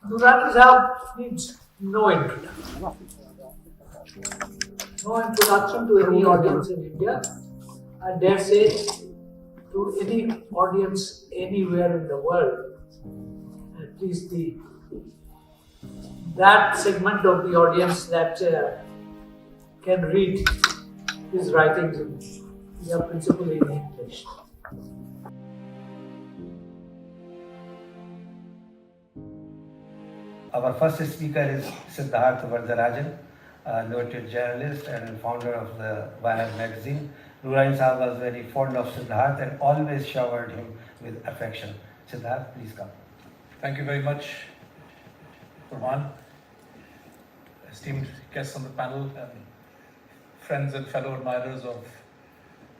Noorani Sahab needs no introduction. No introduction to any audience in India. I dare say to any audience anywhere in the world. At least that segment of the audience that can read his writings principally in English. Our first speaker is Siddharth Varadarajan, a noted journalist and founder of the Wired magazine. Noorani Sahab was very fond of Siddharth and always showered him with affection. Siddharth, please come. Thank you very much, Kurman, esteemed guests on the panel, and friends and fellow admirers of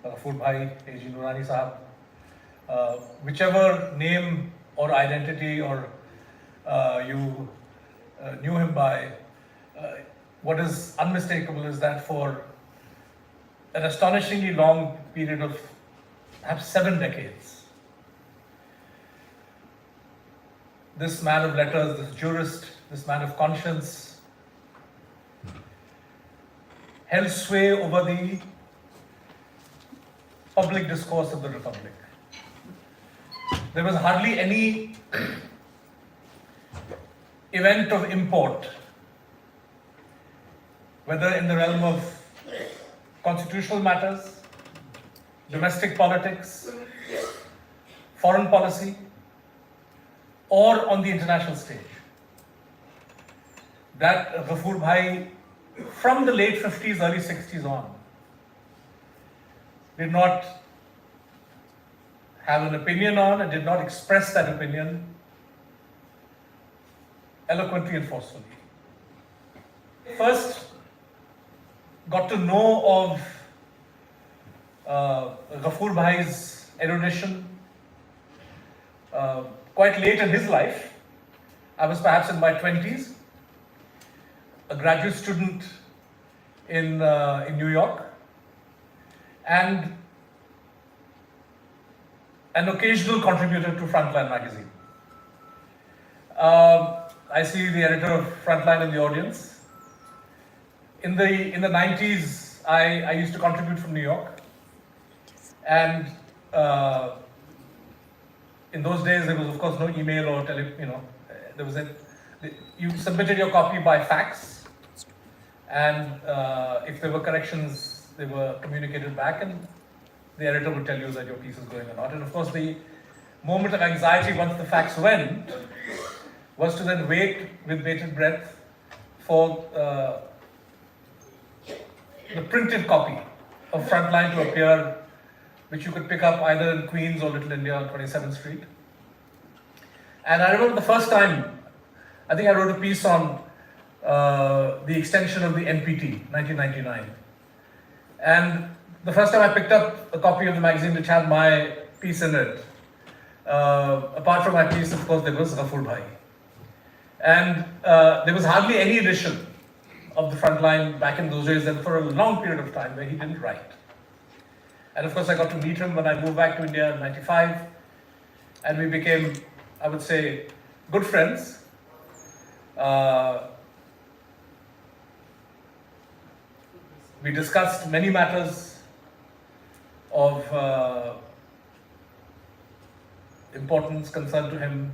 Ghafoor Bhai, A.G. Noorani Sahab. Whichever name or identity or you knew him by, what is unmistakable is that for an astonishingly long period of perhaps 7 decades, this man of letters, this jurist, this man of conscience, held sway over the public discourse of the Republic. There was hardly any event of import, whether in the realm of constitutional matters, domestic politics, foreign policy, or on the international stage, that Ghafoor Bhai, from the late 50s, early 60s on, did not have an opinion on and did not express that opinion eloquently and forcefully. First, got to know of Ghafoor Bhai's erudition quite late in his life. I was perhaps in my 20s, a graduate student in New York, and an occasional contributor to Frontline magazine. I see the editor of Frontline in the audience. In the 90s, I used to contribute from New York, and in those days there was of course no email or there was you submitted your copy by fax, and if there were corrections, they were communicated back, and the editor would tell you that your piece is going or not. And of course, the moment of anxiety once the fax went was to then wait with bated breath for the printed copy of Frontline to appear, which you could pick up either in Queens or Little India on 27th Street. And I remember the first time, I think I wrote a piece on the extension of the NPT, 1999. And the first time I picked up a copy of the magazine which had my piece in it, apart from my piece, of course, there was Ghafoor Bhai. And there was hardly any edition of the Frontline back in those days, and for a long period of time where he didn't write. And of course, I got to meet him when I moved back to India in '95, and we became, I would say, good friends. We discussed many matters of importance concerned to him.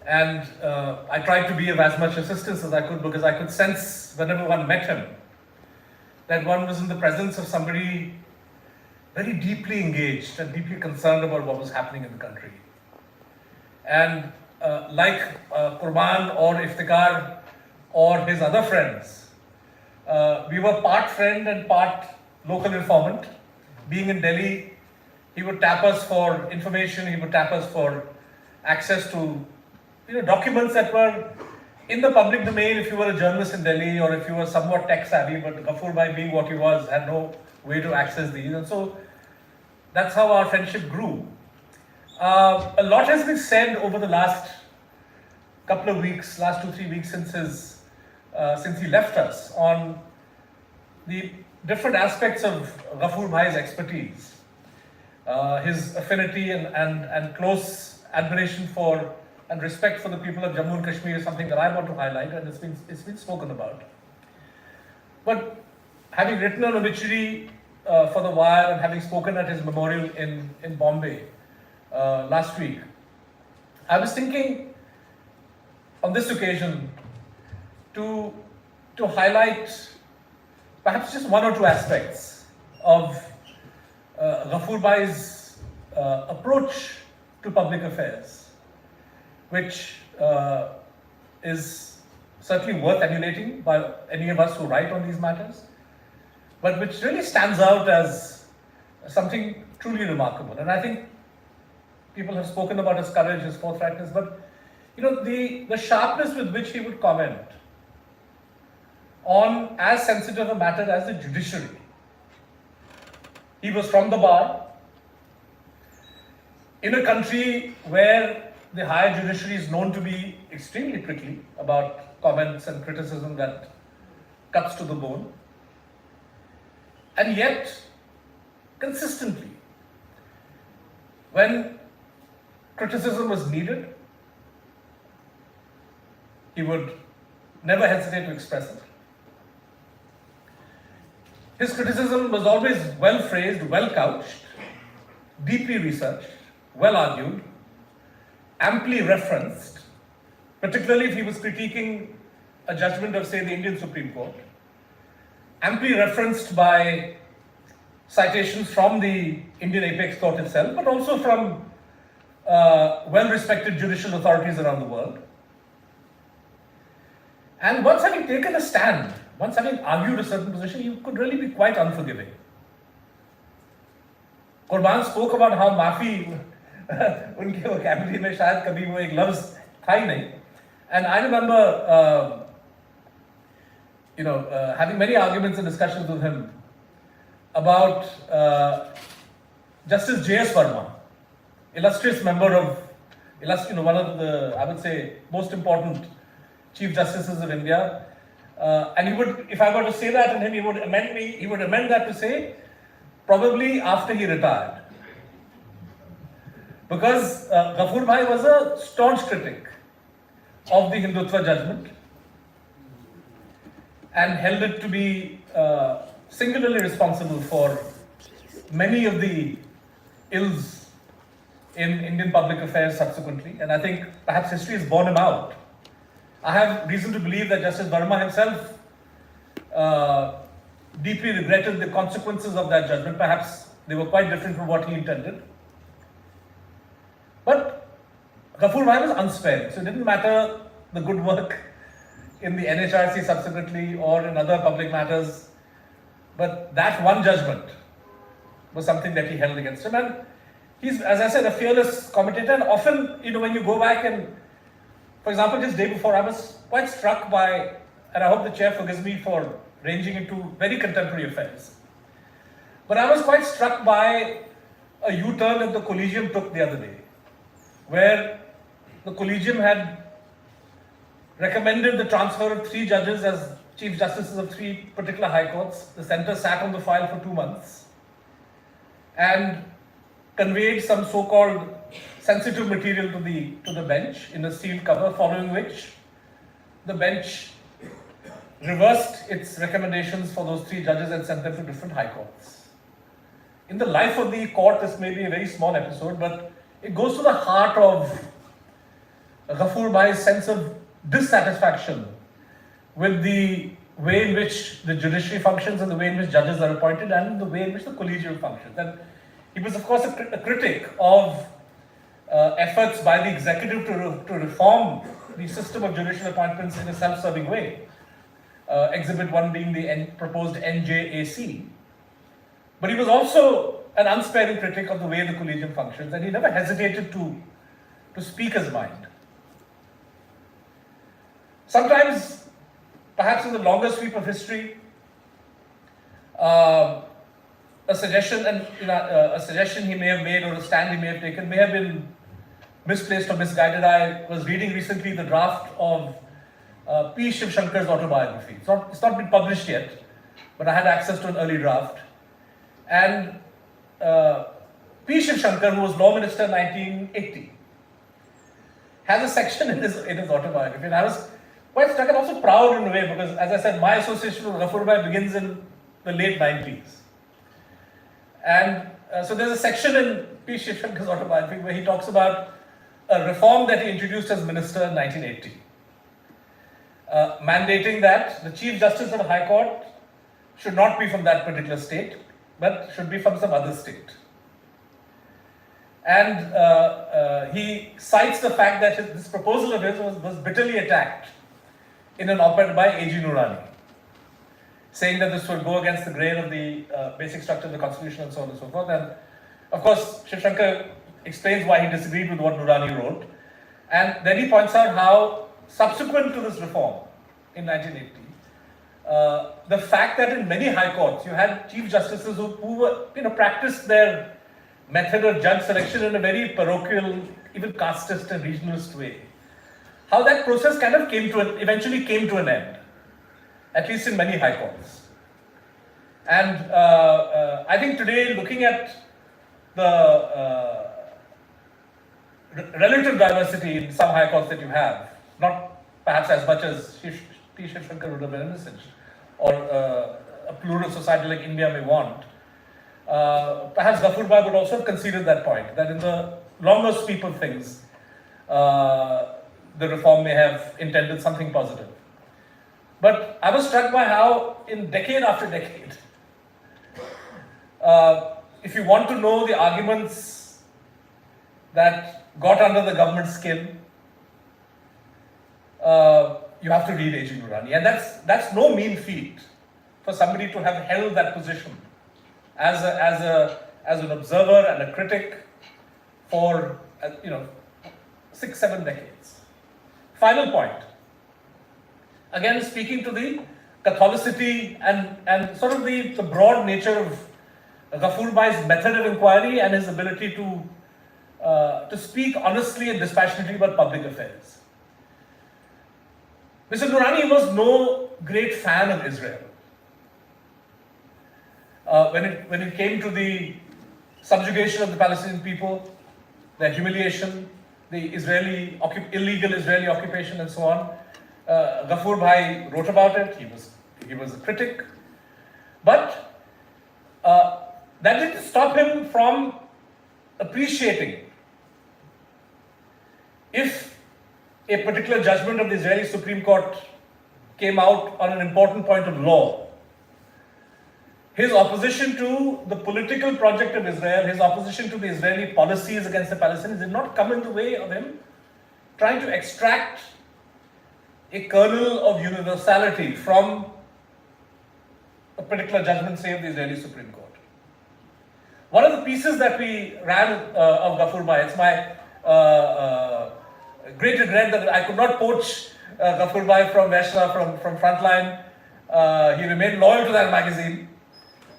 And I tried to be of as much assistance as I could, because I could sense whenever one met him that one was in the presence of somebody very deeply engaged and deeply concerned about what was happening in the country. And like Qurban or Iftikhar or his other friends, we were part friend and part local informant. Being in Delhi, he would tap us for information, he would tap us for access to documents that were in the public domain if you were a journalist in Delhi or if you were somewhat tech savvy, but Ghafoor Bhai, being what he was, had no way to access these. And so that's how our friendship grew. A lot has been said over the last couple of weeks, last 2-3 weeks since he left us, on the different aspects of Ghafoor Bhai's expertise, his affinity and close admiration for and respect for the people of Jammu and Kashmir is something that I want to highlight, and it's been spoken about. But having written an obituary for The Wire and having spoken at his memorial in Bombay last week, I was thinking on this occasion to highlight perhaps just one or two aspects of Ghafoor Bhai's approach to public affairs, which is certainly worth emulating by any of us who write on these matters, but which really stands out as something truly remarkable. And I think people have spoken about his courage, his forthrightness, but the sharpness with which he would comment on as sensitive a matter as the judiciary. He was from the bar in a country where the higher judiciary is known to be extremely prickly about comments and criticism that cuts to the bone. And yet, consistently, when criticism was needed, he would never hesitate to express it. His criticism was always well phrased, well couched, deeply researched, well argued, amply referenced, particularly if he was critiquing a judgment of, say, the Indian Supreme Court, amply referenced by citations from the Indian Apex Court itself, but also from well-respected judicial authorities around the world. And once having taken a stand, once having argued a certain position, you could really be quite unforgiving. Qurban spoke about how maafi उनके vocabulary में शायद कभी वो एक लफ्ज था ही नहीं. And I remember, having many arguments and discussions with him about Justice J.S. Verma, illustrious member of, one of the, I would say, most important Chief Justices of India. And he would, if I were to say that in him, he would amend that to say, probably after he retired. Because Ghafoor Bhai was a staunch critic of the Hindutva judgment and held it to be singularly responsible for many of the ills in Indian public affairs subsequently. And I think perhaps history has borne him out. I have reason to believe that Justice Verma himself deeply regretted the consequences of that judgment. Perhaps they were quite different from what he intended. But Ghafoor Bhai was unsparing, so it didn't matter the good work in the NHRC subsequently or in other public matters, but that one judgment was something that he held against him. And he's, as I said, a fearless commentator, and often, when you go back and, for example, just day before, I was quite struck by, and I hope the chair forgives me for ranging into very contemporary affairs, but I was quite struck by a U-turn that the Collegium took the other day, where the Collegium had recommended the transfer of 3 judges as Chief Justices of 3 particular High Courts. The centre sat on the file for 2 months and conveyed some so-called sensitive material to the bench in a sealed cover, following which the bench reversed its recommendations for those 3 judges and sent them to different High Courts. In the life of the court, this may be a very small episode, but it goes to the heart of Ghafoor Bhai's sense of dissatisfaction with the way in which the judiciary functions and the way in which judges are appointed and the way in which the collegium functions. And he was, of course, a critic of efforts by the executive to reform the system of judicial appointments in a self-serving way. Exhibit 1 being the proposed NJAC. But he was also an unsparing critic of the way the collegium functions, and he never hesitated to speak his mind. Sometimes, perhaps in the longer sweep of history, a suggestion he may have made or a stand he may have taken may have been misplaced or misguided. I was reading recently the draft of P. Shankar's autobiography. It's not been published yet, but I had access to an early draft. And P. Shankar, who was Law Minister in 1980, has a section in his autobiography, and I was quite struck and also proud in a way because, as I said, my association with Ghafoor Bhai begins in the late 90s. And so there's a section in P. Shankar's autobiography where he talks about a reform that he introduced as minister in 1980, mandating that the Chief Justice of the High Court should not be from that particular state, but should be from some other state. And he cites the fact that this proposal of his was bitterly attacked in an op-ed by A.G. Noorani, saying that this would go against the grain of the basic structure of the constitution and so on and so forth. And of course, Shankar explains why he disagreed with what Noorani wrote. And then he points out how, subsequent to this reform in 1980, the fact that in many high courts you had chief justices who were, practiced their method of judge selection in a very parochial, even casteist and regionalist way, how that process kind of eventually came to an end, at least in many high courts. And I think today, looking at the relative diversity in some high courts that you have, not perhaps as much as P. Shankar would have envisaged, or a plural society like India may want, perhaps Ghafoor Bhai would also have conceded that point, that in the longer sweep of things, the reform may have intended something positive. But I was struck by how, in decade after decade, if you want to know the arguments that got under the government's skin, you have to read A.G. Noorani. And that's no mean feat for somebody to have held that position as an observer and a critic for 6-7 decades. Final point. Again, speaking to the Catholicity and sort of the broad nature of Ghafoor Bhai's method of inquiry and his ability to speak honestly and dispassionately about public affairs. Mr. Noorani was no great fan of Israel. When it came to the subjugation of the Palestinian people, their humiliation, the illegal Israeli occupation and so on, Ghafoor Bhai wrote about it. He was a critic, but that didn't stop him from appreciating if a particular judgment of the Israeli Supreme Court came out on an important point of law. His opposition to the political project of Israel, his opposition to the Israeli policies against the Palestinians did not come in the way of him trying to extract a kernel of universality from a particular judgment, say, of the Israeli Supreme Court. One of the pieces that we ran of Ghafoor Bhai, it's my great regret that I could not poach Ghafoor Bhai from Vaishnav, from Frontline. He remained loyal to that magazine.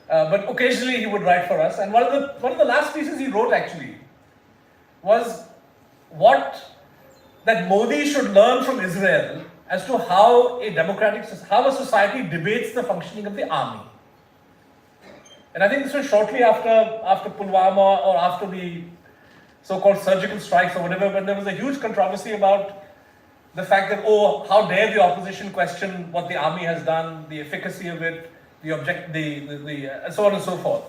But occasionally he would write for us. And one of the last pieces he wrote actually was that Modi should learn from Israel as to how a society debates the functioning of the army. And I think this was shortly after Pulwama, or after the so-called surgical strikes or whatever, when there was a huge controversy about the fact that, how dare the opposition question what the army has done, the efficacy of it, and so on and so forth.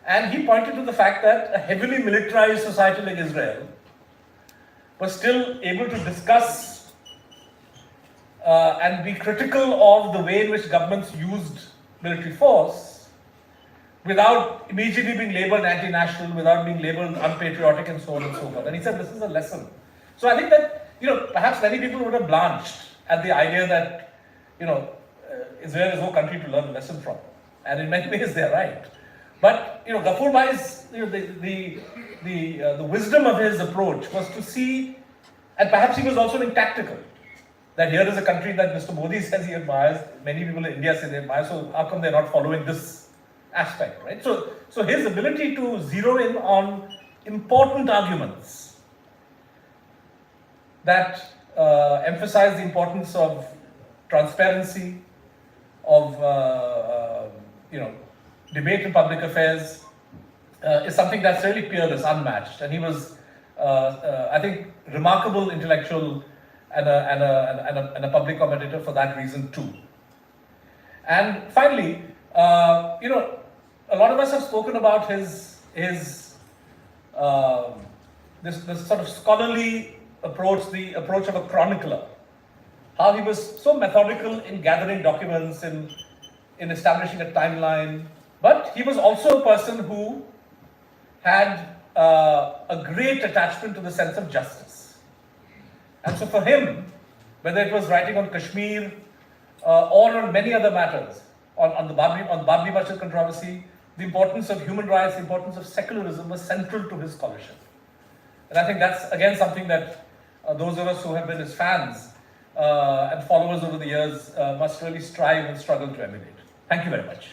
And he pointed to the fact that a heavily militarized society like Israel was still able to discuss and be critical of the way in which governments used military force without immediately being labeled anti-national, without being labeled unpatriotic and so on and so forth. And he said this is a lesson. So I think that, perhaps many people would have blanched at the idea that, Israel is no country to learn a lesson from. And in many ways they're right. But, Ghafoor Bhai's, the wisdom of his approach was to see, and perhaps he was also being tactical, that here is a country that Mr. Modi says he admires, many people in India say they admire, so how come they're not following this aspect, right? So his ability to zero in on important arguments that emphasize the importance of transparency, of debate in public affairs, is something that's really peerless, unmatched. And he was I think, remarkable intellectual and a public commentator for that reason too. And finally, a lot of us have spoken about his this sort of scholarly approach, the approach of a chronicler. How he was so methodical in gathering documents, in establishing a timeline. But he was also a person who had a great attachment to the sense of justice. And so for him, whether it was writing on Kashmir or on many other matters, on the Babri Masjid controversy, the importance of human rights, the importance of secularism was central to his scholarship. And I think that's again something that those of us who have been his fans and followers over the years must really strive and struggle to emulate. Thank you very much.